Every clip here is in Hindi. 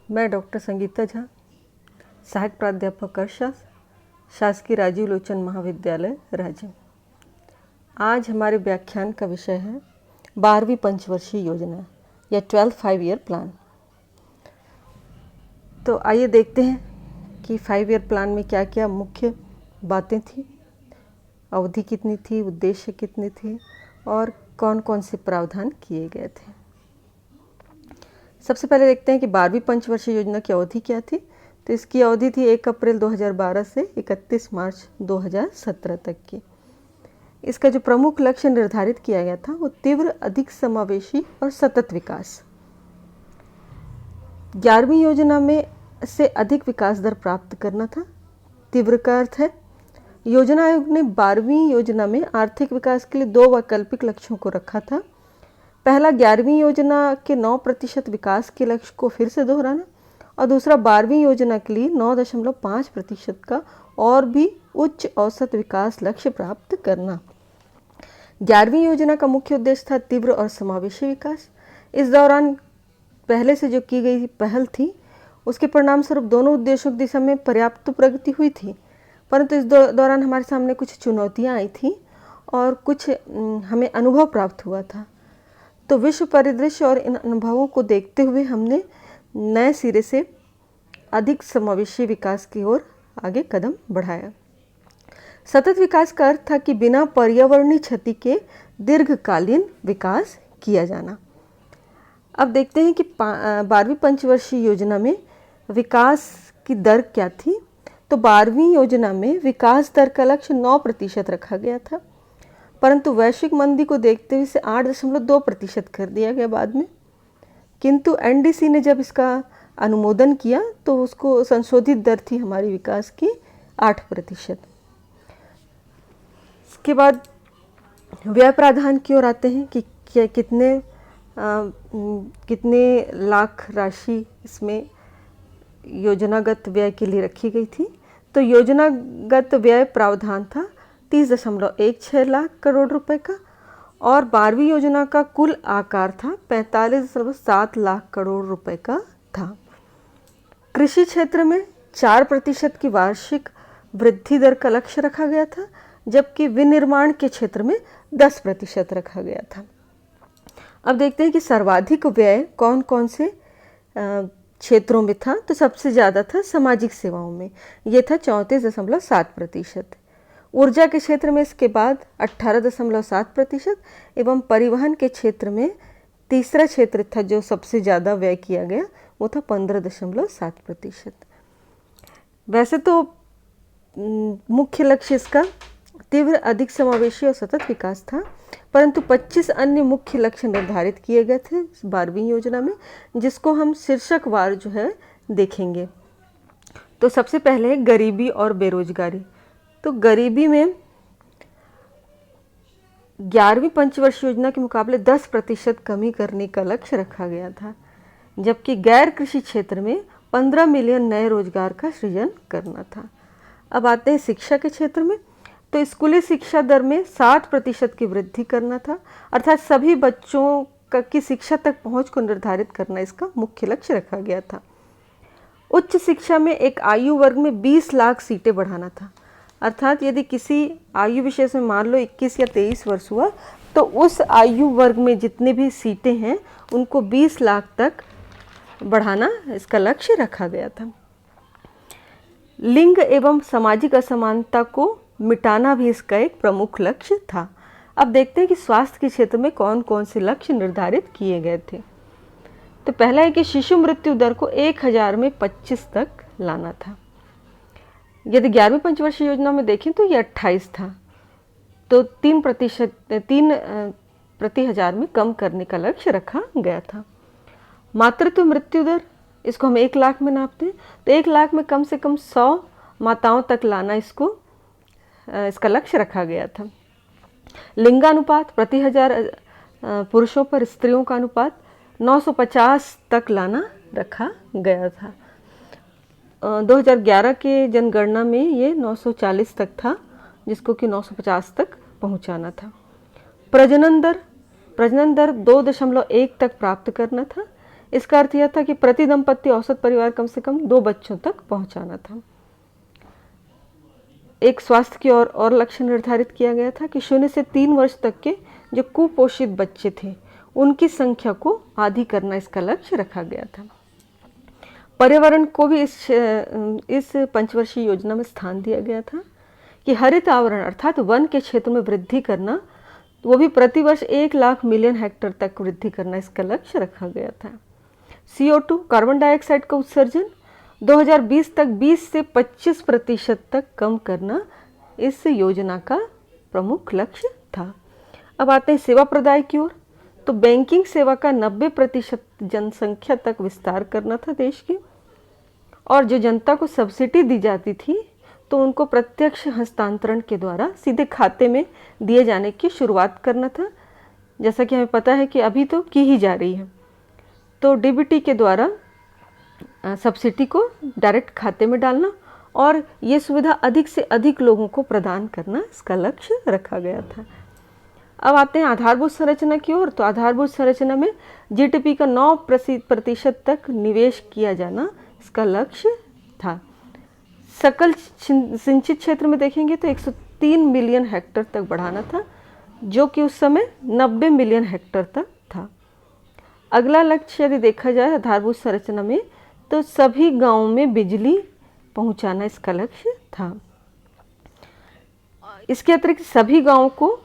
मैं डॉक्टर संगीता झा, सहायक प्राध्यापक अर्थशास्त्र, शासकीय राजीव लोचन महाविद्यालय रांची। आज हमारे व्याख्यान का विषय है 12वीं पंचवर्षीय योजना या 12th 5 ईयर प्लान। तो आइए देखते हैं कि 5 ईयर प्लान में क्या क्या मुख्य बातें थी, अवधि कितनी थी, उद्देश्य कितने थे और कौन कौन से प्रावधान किए गए थे। सबसे पहले देखते हैं कि 12वीं पंचवर्षीय योजना की अवधि क्या थी। तो इसकी अवधि थी 1 अप्रैल 2012 से 31 मार्च 2017 तक की। इसका जो प्रमुख लक्ष्य निर्धारित किया गया था वो तीव्र, अधिक समावेशी और सतत विकास। 11वीं योजना में से अधिक विकास दर प्राप्त करना था। तीव्र का अर्थ है योजना आयोग ने 12वीं योजना में आर्थिक विकास के लिए 2 वैकल्पिक लक्ष्यों को रखा था। पहला 11वीं योजना के 9% विकास के लक्ष्य को फिर से दोहराना और दूसरा 12वीं योजना के लिए 9.5% का और भी उच्च औसत विकास लक्ष्य प्राप्त करना। 11वीं योजना का मुख्य उद्देश्य था तीव्र और समावेशी विकास। इस दौरान पहले से जो की गई पहल थी उसके परिणाम स्वरूप दोनों उद्देश्यों की दिशा में पर्याप्त प्रगति हुई थी, परंतु इस दौरान हमारे सामने कुछ चुनौतियां आई थी और कुछ हमें अनुभव प्राप्त हुआ था। तो विश्व परिदृश्य और इन अनुभवों को देखते हुए हमने नए सिरे से अधिक समावेशी विकास की ओर आगे कदम बढ़ाया। सतत विकास का अर्थ था कि बिना पर्यावरणीय क्षति के दीर्घकालीन विकास किया जाना। अब देखते हैं कि 12वीं पंचवर्षीय योजना में विकास की दर क्या थी। तो 12वीं योजना में विकास दर का लक्ष्य 9% रखा गया था, परंतु वैश्विक मंदी को देखते हुए इसे 8.2% कर दिया गया बाद में। किंतु एनडीसी ने जब इसका अनुमोदन किया तो उसको संशोधित दर थी हमारी विकास की 8%। इसके बाद व्यय प्रावधान की ओर आते हैं कि क्या कितने लाख राशि इसमें योजनागत व्यय के लिए रखी गई थी। तो योजनागत व्यय प्रावधान था 30.16 लाख करोड़ रुपए का और 12वीं योजना का कुल आकार था 45.7 लाख करोड़ रुपए का था। कृषि क्षेत्र में 4% की वार्षिक वृद्धि दर का लक्ष्य रखा गया था, जबकि विनिर्माण के क्षेत्र में 10% रखा गया था। अब देखते हैं कि सर्वाधिक व्यय कौन कौन से क्षेत्रों में था। तो सबसे ज़्यादा था सामाजिक सेवाओं में, ये था 34.7%। ऊर्जा के क्षेत्र में इसके बाद 18.7% एवं परिवहन के क्षेत्र में तीसरा क्षेत्र था जो सबसे ज़्यादा व्यय किया गया, वो था 15.7%। वैसे तो मुख्य लक्ष्य इसका तीव्र, अधिक समावेशी और सतत विकास था, परंतु 25 अन्य मुख्य लक्ष्य निर्धारित किए गए थे 12वीं योजना में, जिसको हम शीर्षकवार जो है देखेंगे। तो सबसे पहले है गरीबी और बेरोजगारी। तो गरीबी में 11वीं पंचवर्षीय योजना के मुकाबले 10% कमी करने का लक्ष्य रखा गया था, जबकि गैर कृषि क्षेत्र में 15 मिलियन नए रोजगार का सृजन करना था। अब आते हैं शिक्षा के क्षेत्र में। तो स्कूली शिक्षा दर में 60% की वृद्धि करना था, अर्थात सभी बच्चों की शिक्षा तक पहुंच को निर्धारित करना इसका मुख्य लक्ष्य रखा गया था। उच्च शिक्षा में एक आयु वर्ग में 20 लाख सीटें बढ़ाना था, अर्थात यदि किसी आयु विशेष में मान लो 21 या 23 वर्ष हुआ तो उस आयु वर्ग में जितने भी सीटें हैं उनको 20 लाख तक बढ़ाना इसका लक्ष्य रखा गया था। लिंग एवं सामाजिक असमानता को मिटाना भी इसका एक प्रमुख लक्ष्य था। अब देखते हैं कि स्वास्थ्य के क्षेत्र में कौन कौन से लक्ष्य निर्धारित किए गए थे। तो पहला है कि शिशु मृत्यु दर को 1000 में 25 तक लाना था। यदि 11वीं पंचवर्षीय योजना में देखें तो ये 28 था, तो 3 प्रति हजार में कम करने का लक्ष्य रखा गया था। मातृत्व मृत्यु दर, इसको हम 1 लाख में नापते हैं, तो 1 लाख में कम से कम 100 माताओं तक लाना इसका लक्ष्य रखा गया था। लिंगानुपात प्रति हजार पुरुषों पर स्त्रियों का अनुपात 950 तक लाना रखा गया था। 2011 के जनगणना में ये 940 तक था, जिसको कि 950 तक पहुंचाना था। प्रजनन दर 2.1 तक प्राप्त करना था। इसका अर्थ यह था कि प्रति दंपत्ति औसत परिवार कम से कम 2 बच्चों तक पहुंचाना था। एक स्वास्थ्य की और लक्ष्य निर्धारित किया गया था कि 0 से 3 वर्ष तक के जो कुपोषित बच्चे थे उनकी संख्या को आधी करना इसका लक्ष्य रखा गया था। पर्यावरण को भी इस पंचवर्षीय योजना में स्थान दिया गया था कि हरित आवरण अर्थात वन के क्षेत्र में वृद्धि करना, वो भी प्रतिवर्ष 1 लाख मिलियन हेक्टेयर तक वृद्धि करना इसका लक्ष्य रखा गया था। CO2 कार्बन डाइऑक्साइड का उत्सर्जन 2020 तक 20 से 25% तक कम करना इस योजना का प्रमुख लक्ष्य था। अब आते हैं सेवा प्रदाय की ओर। तो बैंकिंग सेवा का 90% जनसंख्या तक विस्तार करना था देश की, और जो जनता को सब्सिडी दी जाती थी तो उनको प्रत्यक्ष हस्तांतरण के द्वारा सीधे खाते में दिए जाने की शुरुआत करना था, जैसा कि हमें पता है कि अभी तो की ही जा रही है। तो DBT के द्वारा सब्सिडी को डायरेक्ट खाते में डालना और ये सुविधा अधिक से अधिक लोगों को प्रदान करना इसका लक्ष्य रखा गया था। अब आते हैं आधारभूत संरचना की ओर। तो आधारभूत संरचना में GDP का 9% तक निवेश किया जाना इसका लक्ष्य था। सकल सिंचित क्षेत्र में देखेंगे तो 103 मिलियन हेक्टेयर तक बढ़ाना था, जो कि उस समय 90 मिलियन हेक्टेयर तक था। अगला लक्ष्य यदि देखा जाए आधारभूत संरचना में, तो सभी गांवों में बिजली पहुंचाना इसका लक्ष्य था। इसके अतिरिक्त सभी गांवों को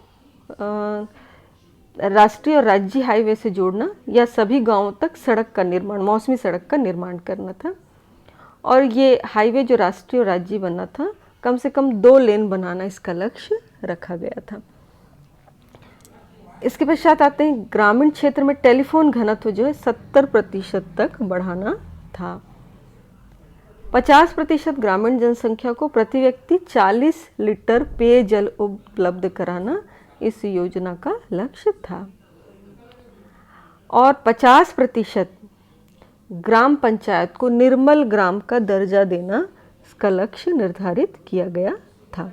राष्ट्रीय और राज्य हाईवे से जोड़ना या सभी गांवों तक सड़क का निर्माण, मौसमी सड़क का निर्माण करना था। और ये हाईवे जो राष्ट्रीय और राज्य बनना था, कम से कम 2 लेन बनाना इसका लक्ष्य रखा गया था। इसके पश्चात आते हैं ग्रामीण क्षेत्र में टेलीफोन घनत्व जो है 70% तक बढ़ाना था। 50% ग्रामीण जनसंख्या को प्रति व्यक्ति 40 लीटर पेयजल उपलब्ध कराना इस योजना का लक्ष्य था। और 50% ग्राम पंचायत को निर्मल ग्राम का दर्जा देना इसका लक्ष्य निर्धारित किया गया था।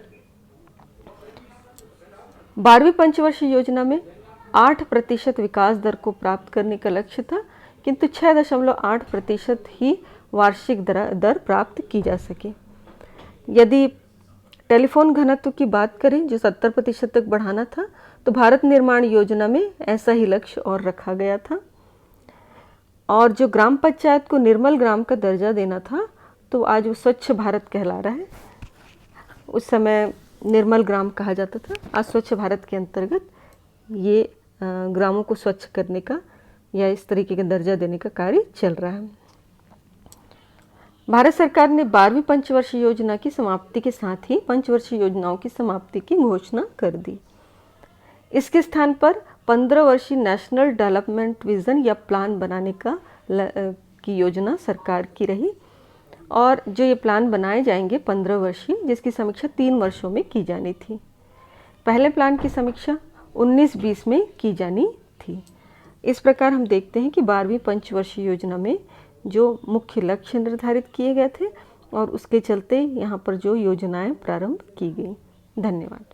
12वीं पंचवर्षीय योजना में 8% विकास दर को प्राप्त करने का लक्ष्य था, किंतु 6.8% ही वार्षिक दर प्राप्त की जा सके। यदि टेलीफोन घनत्व की बात करें जो 70% तक बढ़ाना था, तो भारत निर्माण योजना में ऐसा ही लक्ष्य और रखा गया था। और जो ग्राम पंचायत को निर्मल ग्राम का दर्जा देना था, तो आज वो स्वच्छ भारत कहला रहा है। उस समय निर्मल ग्राम कहा जाता था। आज स्वच्छ भारत के अंतर्गत ये ग्रामों को स्वच्छ करने का या इस तरीके का दर्जा देने का कार्य चल रहा है। भारत सरकार ने 12वीं पंचवर्षीय योजना की समाप्ति के साथ ही पंचवर्षीय योजनाओं की समाप्ति की घोषणा कर दी। इसके स्थान पर 15 वर्षीय नेशनल डेवलपमेंट विजन या प्लान बनाने की योजना सरकार की रही, और जो ये प्लान बनाए जाएंगे 15 वर्षीय, जिसकी समीक्षा 3 वर्षों में की जानी थी। पहले प्लान की समीक्षा 19-20 में की जानी थी। इस प्रकार हम देखते हैं कि 12वीं पंचवर्षीय योजना में जो मुख्य लक्ष्य निर्धारित किए गए थे और उसके चलते यहाँ पर जो योजनाएं प्रारंभ की गई। धन्यवाद।